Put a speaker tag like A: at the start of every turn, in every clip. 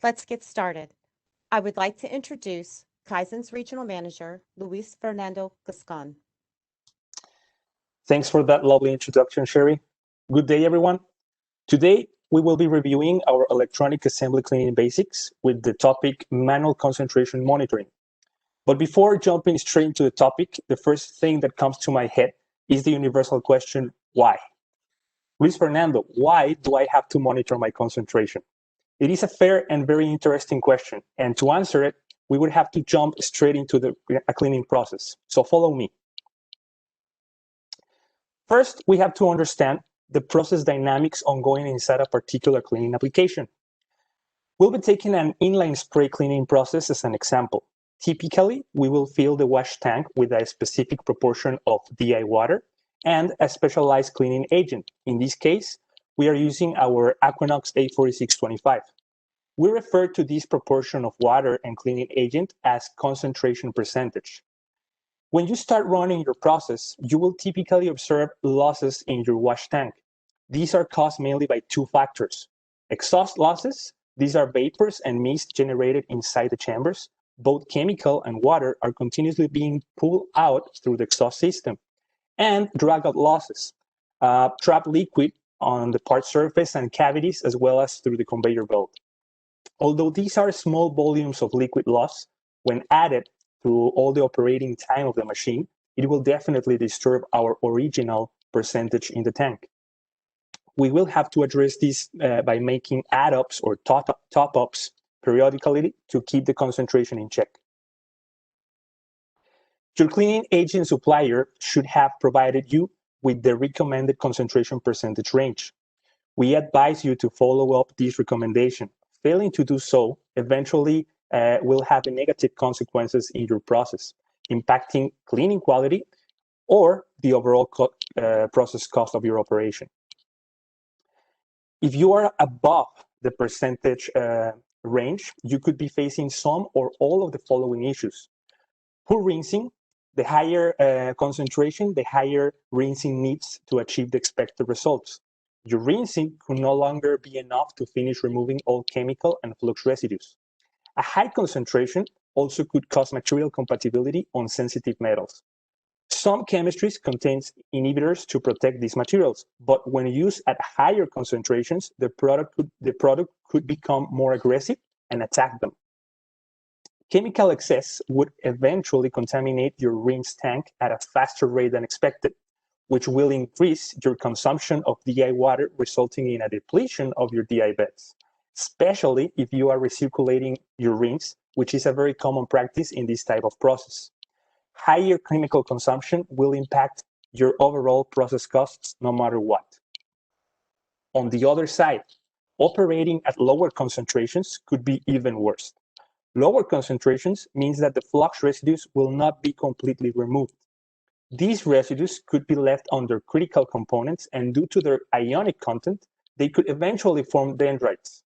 A: Let's get started. I would like to introduce Kaizen's Regional Manager, Luis Fernando Gazcon.
B: Thanks for that lovely introduction, Sherry. Good day, everyone. Today, we will be reviewing our electronic assembly cleaning basics with the topic manual concentration monitoring. But before jumping straight into the topic, the first thing that comes to my head is the universal question, why? Luis Fernando, why do I have to monitor my concentration? It is a fair and very interesting question, and to answer it, we would have to jump straight into the cleaning process. So follow me. First, we have to understand the process dynamics ongoing inside a particular cleaning application. We'll be taking an inline spray cleaning process as an example. Typically, we will fill the wash tank with a specific proportion of DI water and a specialized cleaning agent. In this case, we are using our Aquinox A4625. We refer to this proportion of water and cleaning agent as concentration percentage. When you start running your process, you will typically observe losses in your wash tank. These are caused mainly by two factors. Exhaust losses, these are vapors and mist generated inside the chambers. Both chemical and water are continuously being pulled out through the exhaust system. And drag out losses, trapped liquid on the part surface and cavities, as well as through the conveyor belt. Although these are small volumes of liquid loss, when added through all the operating time of the machine, it will definitely disturb our original percentage in the tank. We will have to address this by making add-ups or top-ups periodically to keep the concentration in check. Your cleaning agent supplier should have provided you with the recommended concentration percentage range. We advise you to follow up this recommendation. Failing to do so eventually will have negative consequences in your process, impacting cleaning quality or the overall process cost of your operation. If you are above the percentage range, you could be facing some or all of the following issues. Poor rinsing. The higher concentration, the higher rinsing needs to achieve the expected results. Your rinsing could no longer be enough to finish removing all chemical and flux residues. A high concentration also could cause material compatibility on sensitive metals. Some chemistries contain inhibitors to protect these materials, but when used at higher concentrations, the product could become more aggressive and attack them. Chemical excess would eventually contaminate your rinse tank at a faster rate than expected, which will increase your consumption of DI water, resulting in a depletion of your DI beds, especially if you are recirculating your rinse, which is a very common practice in this type of process. Higher chemical consumption will impact your overall process costs no matter what. On the other side, operating at lower concentrations could be even worse. Lower concentrations means that the flux residues will not be completely removed. These residues could be left under critical components, and due to their ionic content, they could eventually form dendrites,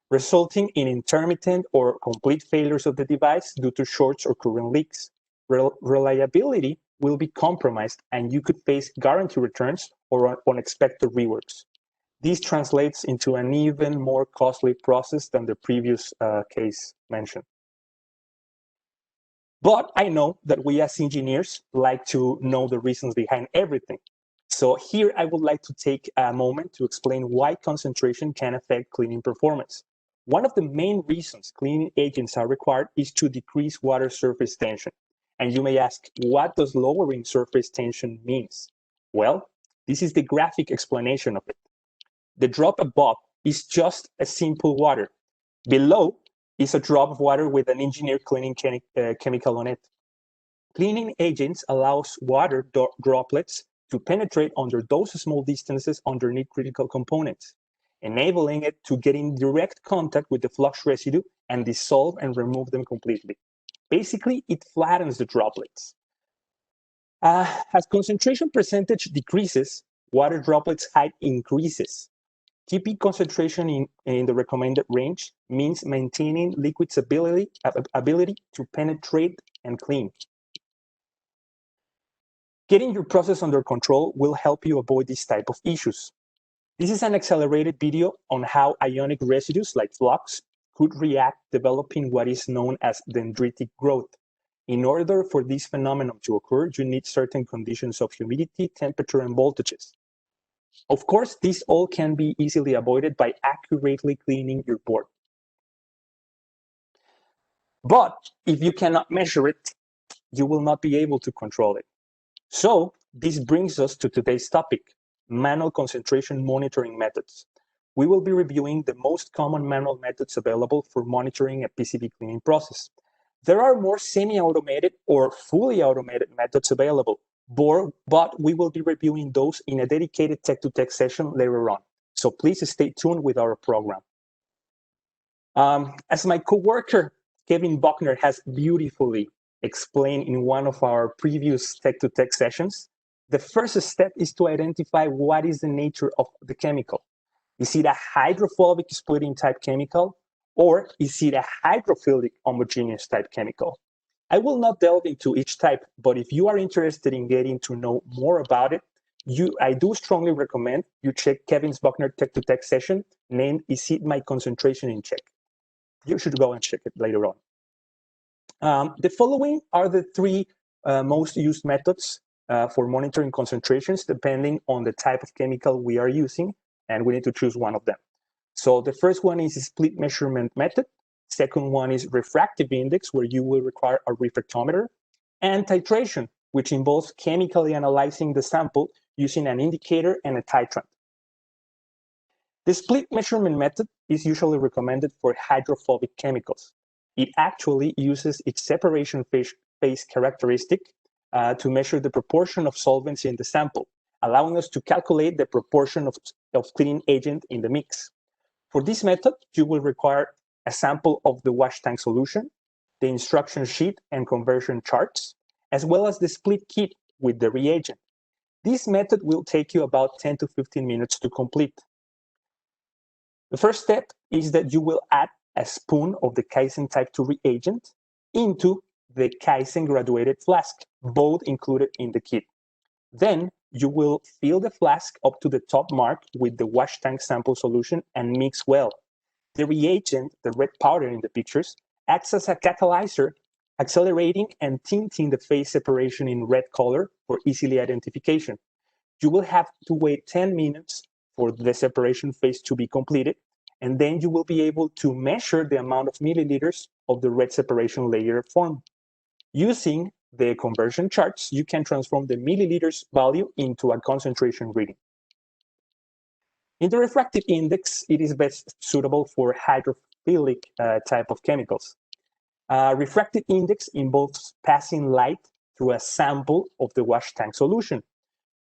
B: resulting in intermittent or complete failures of the device due to shorts or current leaks. Reliability will be compromised, and you could face guarantee returns or unexpected reworks. This translates into an even more costly process than the previous case mentioned. But I know that we as engineers like to know the reasons behind everything. So here I would like to take a moment to explain why concentration can affect cleaning performance. One of the main reasons cleaning agents are required is to decrease water surface tension. And you may ask, what does lowering surface tension means? Well, this is the graphic explanation of it. The drop above is just a simple water. Below is a drop of water with an engineered cleaning chemical on it. Cleaning agents allows water droplets to penetrate under those small distances underneath critical components, enabling it to get in direct contact with the flux residue and dissolve and remove them completely. Basically, it flattens the droplets. As concentration percentage decreases, water droplets height increases. Keeping concentration in the recommended range means maintaining liquid's ability to penetrate and clean. Getting your process under control will help you avoid this type of issues. This is an accelerated video on how ionic residues like flux could react, developing what is known as dendritic growth. In order for this phenomenon to occur, you need certain conditions of humidity, temperature, and voltages. Of course, this all can be easily avoided by accurately cleaning your board. But if you cannot measure it, you will not be able to control it. So this brings us to today's topic, manual concentration monitoring methods. We will be reviewing the most common manual methods available for monitoring a PCB cleaning process. There are more semi-automated or fully automated methods available, but we will be reviewing those in a dedicated tech-to-tech session later on. So please stay tuned with our program. As my coworker, Kevin Buckner, has beautifully explained in one of our previous tech-to-tech sessions, the first step is to identify what is the nature of the chemical. Is it a hydrophobic splitting type chemical, or is it a hydrophilic homogeneous type chemical? I will not delve into each type, but if you are interested in getting to know more about it, I do strongly recommend you check Kevin Buckner tech-to-tech session named Is It My Concentration in Check? You should go and check it later on. The following are the three most used methods for monitoring concentrations depending on the type of chemical we are using, and we need to choose one of them. So the first one is a split measurement method. Second one is refractive index, where you will require a refractometer, and titration, which involves chemically analyzing the sample using an indicator and a titrant. The split measurement method is usually recommended for hydrophobic chemicals. It actually uses its separation phase characteristic to measure the proportion of solvents in the sample, allowing us to calculate the proportion of cleaning agent in the mix. For this method, you will require a sample of the wash tank solution, the instruction sheet and conversion charts, as well as the split kit with the reagent. This method will take you about 10 to 15 minutes to complete. The first step is that you will add a spoon of the Kaizen Type 2 reagent into the Kaizen graduated flask, both included in the kit. Then you will fill the flask up to the top mark with the wash tank sample solution and mix well. The reagent, the red powder in the pictures, acts as a catalyzer, accelerating and tinting the phase separation in red color for easily identification. You will have to wait 10 minutes for the separation phase to be completed, and then you will be able to measure the amount of milliliters of the red separation layer formed. Using the conversion charts, you can transform the milliliters value into a concentration reading. In the refractive index, it is best suitable for hydrophilic type of chemicals. Refractive index involves passing light through a sample of the wash tank solution.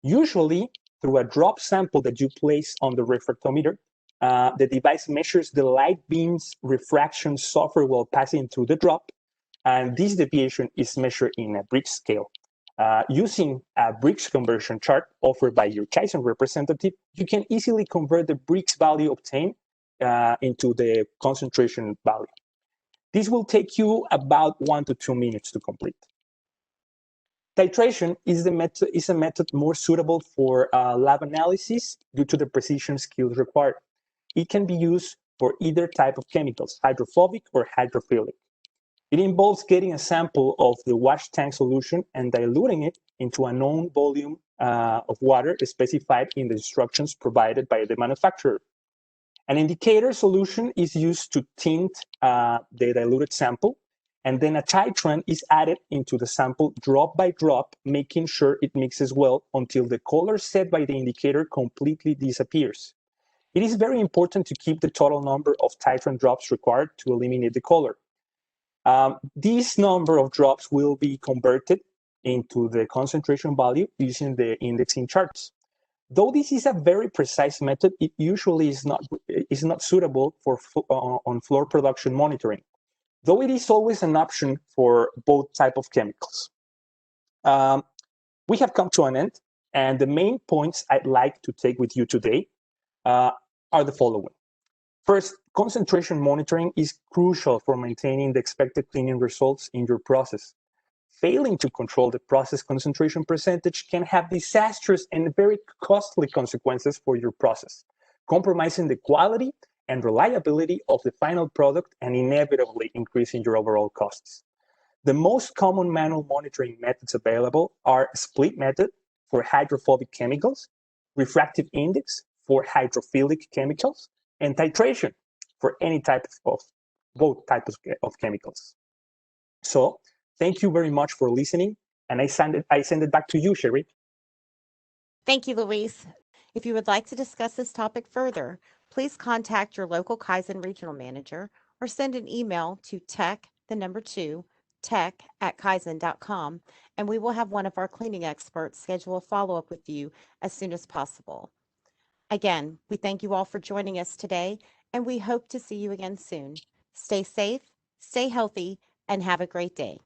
B: Usually, through a drop sample that you place on the refractometer, the device measures the light beam's refraction suffered while passing through the drop, and this deviation is measured in a Briggs scale. Using a Briggs conversion chart offered by your Kaizen representative, you can easily convert the Briggs value obtained into the concentration value. This will take you about 1 to 2 minutes to complete. Titration is a method more suitable for lab analysis due to the precision skills required. It can be used for either type of chemicals, hydrophobic or hydrophilic. It involves getting a sample of the wash tank solution and diluting it into a known volume of water specified in the instructions provided by the manufacturer. An indicator solution is used to tint the diluted sample, and then a titrant is added into the sample drop by drop, making sure it mixes well until the color set by the indicator completely disappears. It is very important to keep the total number of titrant drops required to eliminate the color. This number of drops will be converted into the concentration value using the indexing charts. Though this is a very precise method, it usually is not suitable for on-floor production monitoring, though it is always an option for both type of chemicals. We have come to an end, and the main points I'd like to take with you today are the following. First, concentration monitoring is crucial for maintaining the expected cleaning results in your process. Failing to control the process concentration percentage can have disastrous and very costly consequences for your process, compromising the quality and reliability of the final product and inevitably increasing your overall costs. The most common manual monitoring methods available are split method for hydrophobic chemicals, refractive index for hydrophilic chemicals, and titration for any type of both types of chemicals. So thank you very much for listening, and I send it back to you, Sherry.
A: Thank you, Luis. If you would like to discuss this topic further, please contact your local Kaizen regional manager or send an email to tech@kaizen.com, and we will have one of our cleaning experts schedule a follow-up with you as soon as possible. Again, we thank you all for joining us today, and we hope to see you again soon. Stay safe, stay healthy, and have a great day.